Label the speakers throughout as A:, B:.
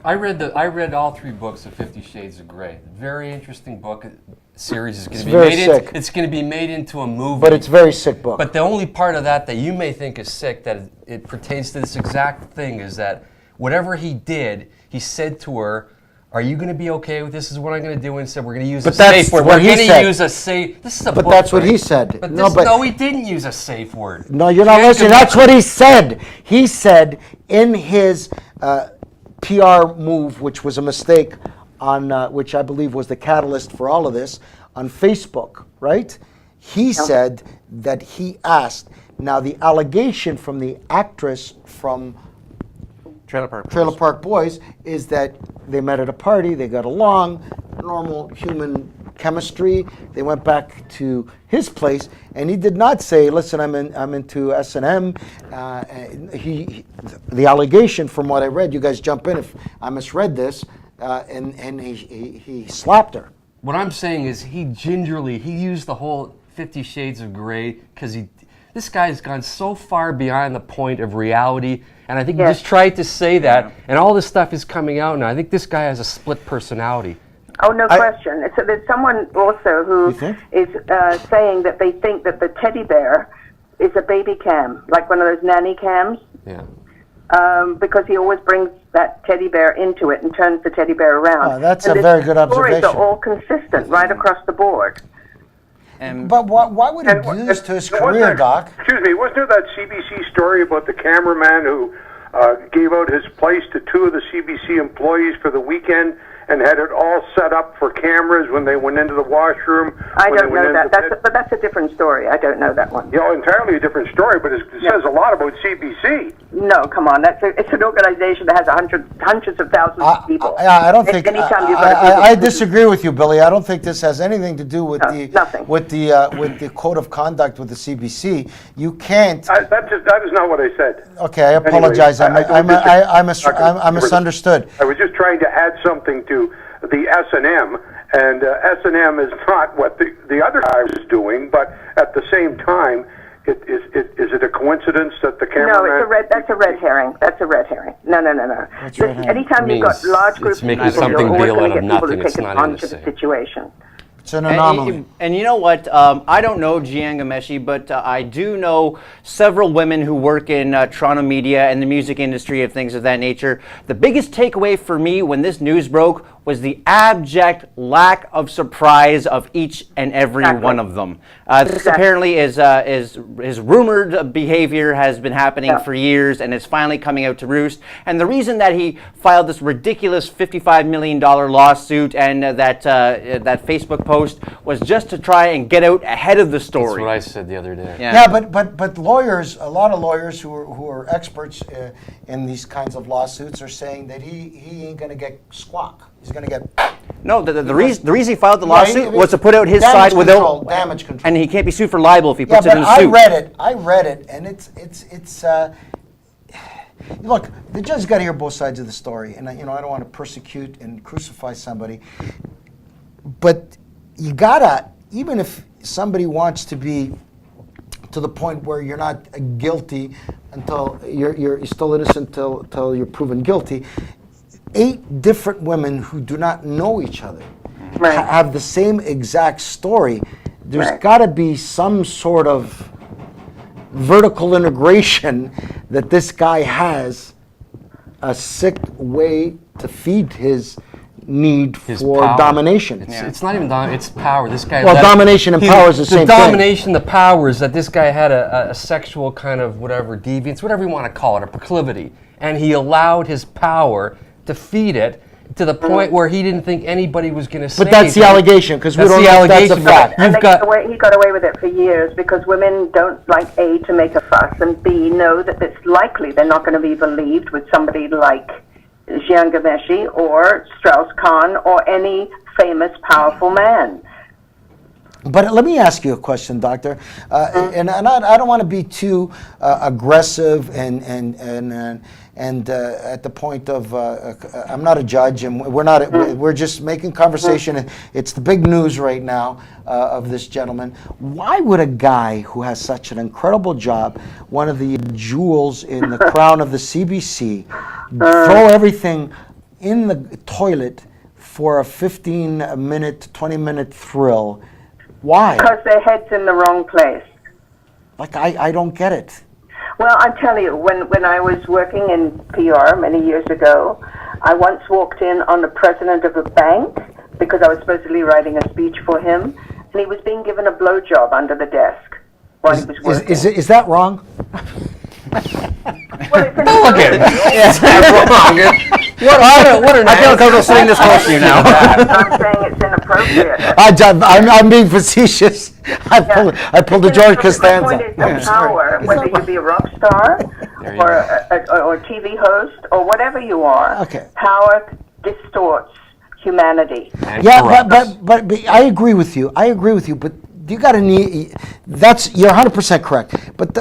A: I read all 3 books of 50 Shades of Grey. Very interesting book. Series is going to be made it's going to be made into a movie.
B: But it's a very sick book.
A: But the only part of that you may think is sick, that it pertains to this exact thing, is that whatever he did, he said to her, "Are you going to be okay with this? This is what I'm going to do." And said, "We're going to use a safe word. We're going to use a safe." This is a book.
B: But that's what he said.
A: But no, he didn't use a safe word.
B: No, you're not listening. That's what he said. He said in his PR move, which was a mistake, on which I believe was the catalyst for all of this, on Facebook, right? He said that he asked. Now, the allegation from the actress from Trailer Park Boys is that they met at a party, they got along, normal human chemistry. They went back to his place, and he did not say, "Listen, I'm into S&M." The allegation, from what I read, you guys jump in if I misread this, and he slapped her.
A: What I'm saying is he used the whole 50 Shades of Grey because this guy's gone so far beyond the point of reality, and I think he just tried to say that, and all this stuff is coming out now. I think this guy has a split personality.
C: Oh, no question. So there's someone also who is saying that they think that the teddy bear is a baby cam, like one of those nanny cams.
A: Yeah.
C: Because he always brings that teddy bear into it and turns the teddy bear around.
B: Oh, that's a very good observation.
C: The stories are all consistent right across the board.
B: But why would he do this to his career, Doc?
D: Excuse me, wasn't there that CBC story about the cameraman who gave out his place to 2 of the CBC employees for the weekend and had it all set up for cameras when they went into the washroom?
C: I don't know that. But that's a different story. I don't know that one.
D: Yeah, entirely a different story, but it says a lot about CBC.
C: No, come on. It's an organization that has hundreds of thousands of people.
B: I don't think. I disagree with you, Billy. I don't think this has anything to do with the code of conduct with the CBC. You can't.
D: That is not what I said.
B: Okay, I apologize. I misunderstood.
D: I was just trying to add something to the S&M, and S&M is not what the other guy was doing, but at the same time, is it a coincidence that the cameraman...
C: No, that's a red herring. That's a red herring. No. Anytime you've got large groups of people, you're always going to get people to take advantage of the situation.
B: It's an anomaly.
E: And you know what? I don't know Jian Ghomeshi, but I do know several women who work in Toronto media and the music industry and things of that nature. The biggest takeaway for me when this news broke was the abject lack of surprise of each and every one of them. This apparently is his rumored behavior has been happening for years, and it's finally coming out to roost. And the reason that he filed this ridiculous $55 million lawsuit and that Facebook post was just to try and get out ahead of the story.
A: That's what I said the other day.
B: Yeah, but lawyers, a lot of lawyers who are experts in these kinds of lawsuits are saying that he ain't going to get squawk. He's going to get...
E: No, the reason he filed the lawsuit was to put out his side without...
B: Damage control.
E: And he can't be sued for libel if he puts it in a suit.
B: I read it, and it's look, the judge's got to hear both sides of the story, and I don't want to persecute and crucify somebody, but you gotta, even if somebody wants to be to the point where you're not guilty until you're still innocent until you're proven guilty. 8 different women who do not know each other have the same exact story. There's got to be some sort of vertical integration that this guy has a sick way to feed his need for
A: power.
B: Domination.
A: It's not even it's power. This guy.
B: Well, domination and power is the same thing.
A: The domination, the power is that this guy had a sexual kind of whatever deviance, whatever you want to call it, a proclivity, and he allowed his power to feed it to the point where he didn't think anybody was going to say
B: anything. But that's the allegation, because we don't know if that's a fact.
C: And he got away with it for years because women don't like A, to make a fuss, and B, know that it's likely they're not going to be believed with somebody like Jian Ghomeshi or Strauss-Kahn or any famous, powerful man.
B: But let me ask you a question, Doctor, and I don't want to be too aggressive and at the point of I'm not a judge, and we're not. We're just making conversation. And it's the big news right now of this gentleman. Why would a guy who has such an incredible job, one of the jewels in the crown of the CBC, throw everything in the toilet for a 15-minute, 20-minute thrill. Why?
C: Because their head's in the wrong place.
B: Like, I don't get it.
C: Well, I tell you, when I was working in PR many years ago, I once walked in on the president of a bank because I was supposedly writing a speech for him, and he was being given a blowjob under the desk while he was working.
B: Is that wrong?
C: Well, it's
A: Look at it. What an
E: I feel comfortable sitting this close to you now.
C: I'm saying it's inappropriate.
B: I'm being facetious. I pulled a George Costanza.
C: My point is the power, whether you be a rock star or a TV host or whatever you are,
B: Okay.
C: power distorts humanity.
B: Yeah, but I agree with you. But you got to need. You're 100% correct. But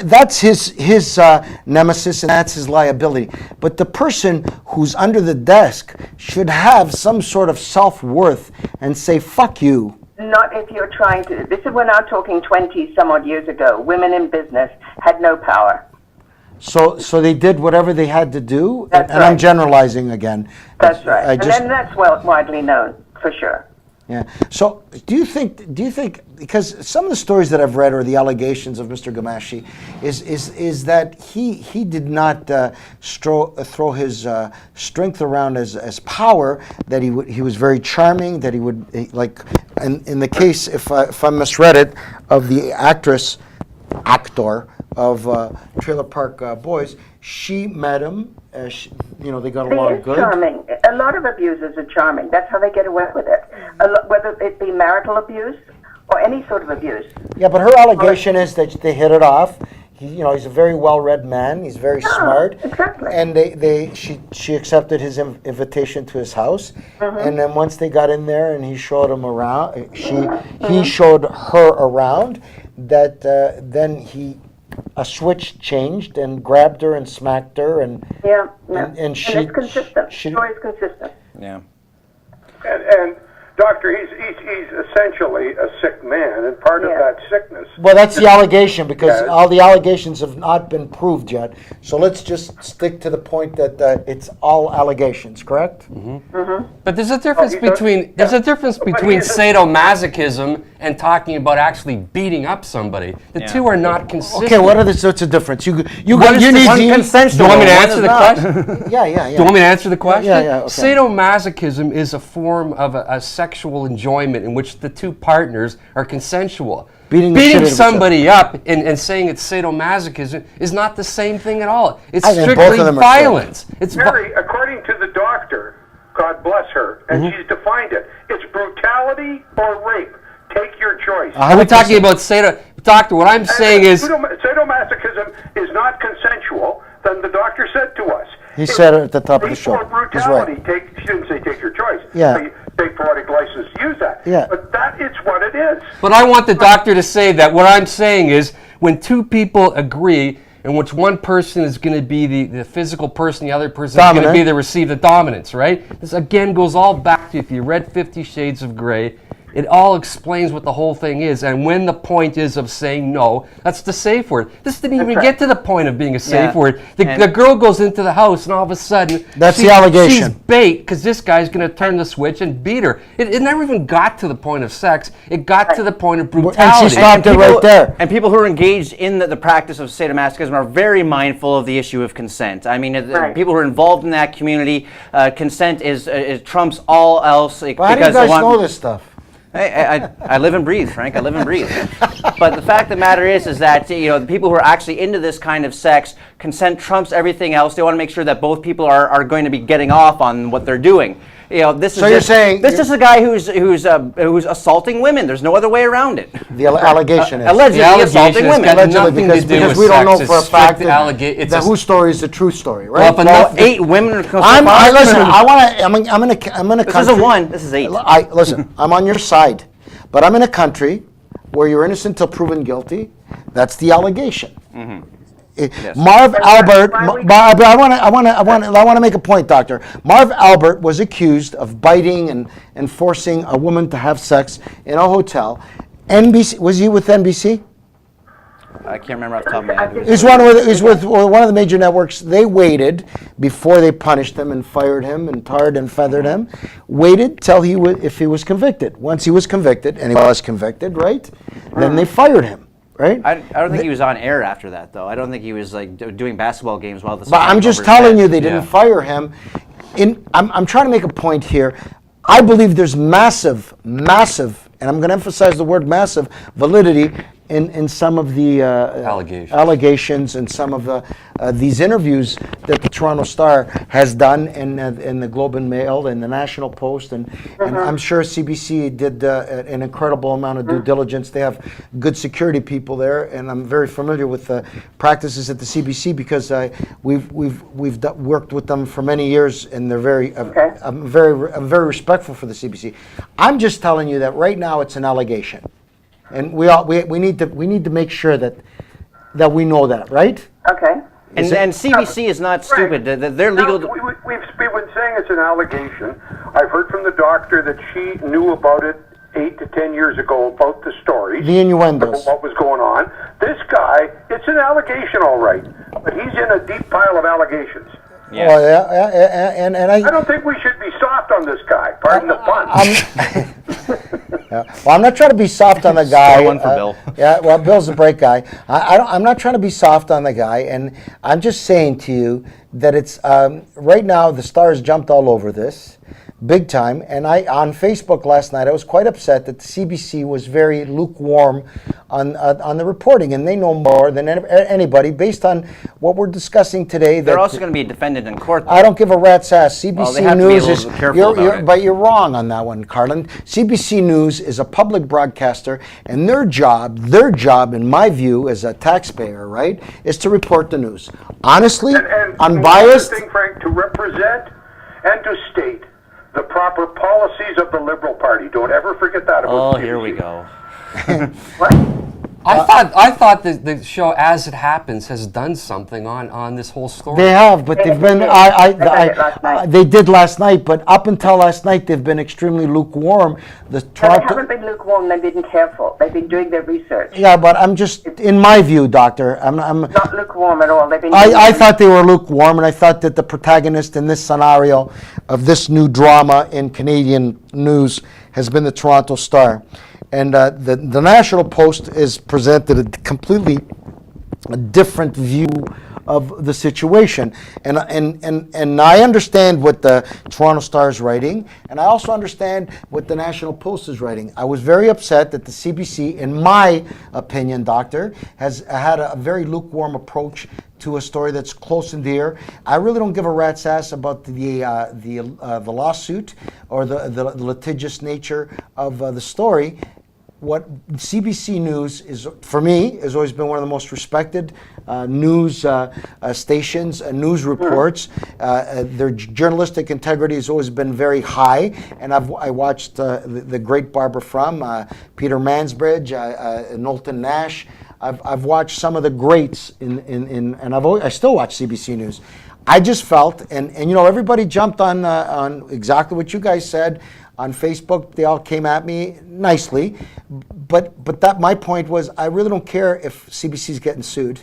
B: that's his nemesis and that's his liability. But the person who's under the desk should have some sort of self-worth and say, "Fuck you."
C: Not if you're trying to. This is, we're now talking 20 some odd years ago. Women in business had no power.
B: So they did whatever they had to do,
C: That's
B: and I'm
C: right.
B: generalizing again.
C: That's right. And that's widely known, for sure.
B: Yeah. So do you think because some of the stories that I've read or the allegations of Mr. Ghomeshi is that he did not throw his strength around as power, that he was very charming, that he would in the case, if I misread it, of the actor of Trailer Park Boys, she met him. They got along
C: He is
B: good.
C: charming. A lot of abusers are charming. That's how they get away with it. Whether it be marital abuse or any sort of abuse.
B: Yeah, but her allegation is that they hit it off. He's a very well-read man. He's very smart.
C: Exactly.
B: And she accepted his invitation to his house. And then once they got in there and he showed him around, he showed her around. That then a switch changed and grabbed her and smacked her and
C: And it's consistent. Story is consistent.
E: Yeah.
D: And Doctor, he's essentially a sick man, and part of that sickness.
B: Well, that's the allegation, because
D: Yes.
B: all the allegations have not been proved yet. So let's just stick to the point that it's all allegations, correct?
A: But there's a difference between sadomasochism and talking about actually beating up somebody. The two are not consistent.
B: Okay, what are the sorts of difference? You
A: One consensual. Do you want me to answer the question?
B: Yeah.
A: Do you want me to answer the question?
B: Yeah, okay.
A: Sadomasochism is a form of a sexual enjoyment in which the two partners are consensual.
B: Beating the shit out of each
A: somebody up and saying it's sadomasochism is not the same thing at all. It's
B: I think both
A: strictly
B: of them are
A: violence. It's
D: Mary, according to the doctor, God bless her, and she's defined it, it's brutality or rape. Take your choice.
A: We're talking about Doctor, what I'm saying is...
D: Sadomasochism is not consensual, then the doctor said to us.
B: He said it at the top of the show.
D: Or brutality, she didn't say take your choice.
B: Yeah.
D: Take poetic license to use that.
B: Yeah.
D: But that is what it is.
A: But I want the doctor to say that what I'm saying is when two people agree in which one person is going to be the physical person, the other person is going to be receive the dominance, right? This again goes all back to, if you read 50 Shades of Grey, it all explains what the whole thing is, and when the point is of saying no, that's the safe word. This didn't even get to the point of being a safe word. The girl goes into the house, and all of a sudden,
B: that's the allegation.
A: She's bait because this guy's going to turn the switch and beat her. It never even got to the point of sex. It got to the point of brutality.
B: And she stopped it right there.
E: And people who are engaged in the practice of sadomasochism are very mindful of the issue of consent. I mean, people who are involved in that community, consent is trumps all else.
B: How do you guys know this stuff?
E: I live and breathe, Frank. I live and breathe. But the fact of the matter is that the people who are actually into this kind of sex, consent trumps everything else. They want to make sure that both people are going to be getting off on what they're doing. This is just a guy who's assaulting women. There's no other way around it.
B: The allegation is
E: allegedly assaulting women.
B: Allegedly, because we don't know for a fact that whose story is the true story, right?
E: Well, 8 women.
B: Listen. I'm in a country.
E: This isn't 1. This is 8.
B: Listen. I'm on your side, but I'm in a country where you're innocent until proven guilty. That's the allegation. Yes. Marv Albert. I want to make a point, Doctor. Marv Albert was accused of biting and forcing a woman to have sex in a hotel. NBC, was he with NBC?
E: I can't remember off the top of my head.
B: He's with one of the major networks. They waited before they punished him and fired him and tarred and feathered him. Waited till if he was convicted. Once he was convicted, and he was convicted, right? Then they fired him. Right?
E: I don't think he was on air after that, though. I don't think he was like doing basketball games while the.
B: But I'm just telling you, they didn't fire him. I'm trying to make a point here. I believe there's massive, and I'm going to emphasize the word massive, validity in some of the allegations and some of these interviews that the Toronto Star has done in the Globe and Mail and the National Post, and I'm sure CBC did an incredible amount of due diligence. They have good security people there, and I'm very familiar with the practices at the CBC because we've worked with them for many years, and they're very I'm very respectful for the CBC. I'm just telling you that right now it's an allegation. And we need to make sure that we know that, right?
C: Okay.
E: And CBC is not stupid. They're legal.
D: No, we've been saying it's an allegation. I've heard from the doctor that she knew about it 8 to 10 years ago about the story.
B: The innuendos.
D: What was going on. This guy, it's an allegation, all right, but he's in a deep pile of allegations.
E: Yeah.
B: Well, yeah, and
D: I don't think we should be soft on this guy. Pardon the pun.
B: Well, I'm not trying to be soft on the guy.
E: Star one for Bill.
B: Yeah, well, Bill's a break guy. I'm not trying to be soft on the guy, and I'm just saying to you that it's right now the Stars jumped all over this, big time. And on Facebook last night, I was quite upset that the CBC was very lukewarm on the reporting, and they know more than anybody based on what we're discussing today.
E: They're also going to be a defendant in court, though.
B: I don't give a rat's ass. CBC
E: they have to be a
B: News
E: little
B: is
E: careful about it.
B: but you're wrong on that one, Carlin. CBC News is a public broadcaster, and their job, in my view, as a taxpayer, right, is to report the news honestly,
D: and
B: unbiased.
D: Thing, Frank, to represent and to state the proper policies of the Liberal Party. Don't ever forget that about the CBC.
E: Here we go.
D: What?
A: I thought the show As It Happens has done something on this whole story.
B: They have, but they've been. They did last night, but up until last night, they've been extremely lukewarm.
C: They haven't been lukewarm. They've been careful. They've been doing their research.
B: Yeah, but I'm just, in my view, Doctor, I'm
C: not lukewarm at all. They've been.
B: I thought they were lukewarm, and I thought that the protagonist in this scenario of this new drama in Canadian news has been the Toronto Star. And the National Post is presented a completely different view of the situation. And I understand what the Toronto Star is writing, and I also understand what the National Post is writing. I was very upset that the CBC, in my opinion, Doctor, has had a very lukewarm approach to a story that's close and dear. I really don't give a rat's ass about the lawsuit or the litigious nature of the story. What CBC News is, for me, has always been one of the most respected news stations, news reports. Their journalistic integrity has always been very high, and I watched the great Barbara Frum, Peter Mansbridge, Knowlton Nash. I've watched some of the greats and I still watch CBC News. I just felt, and everybody jumped on exactly what you guys said. On Facebook, they all came at me nicely, but that my point was, I really don't care if CBC is getting sued,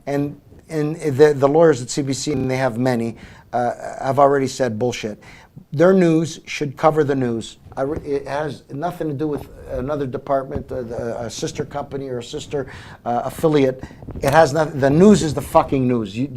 B: and the lawyers at CBC, and they have many, have already said bullshit. Their news should cover the news. It has nothing to do with another department, a sister company or a sister affiliate. It has nothing. The news is the fucking news.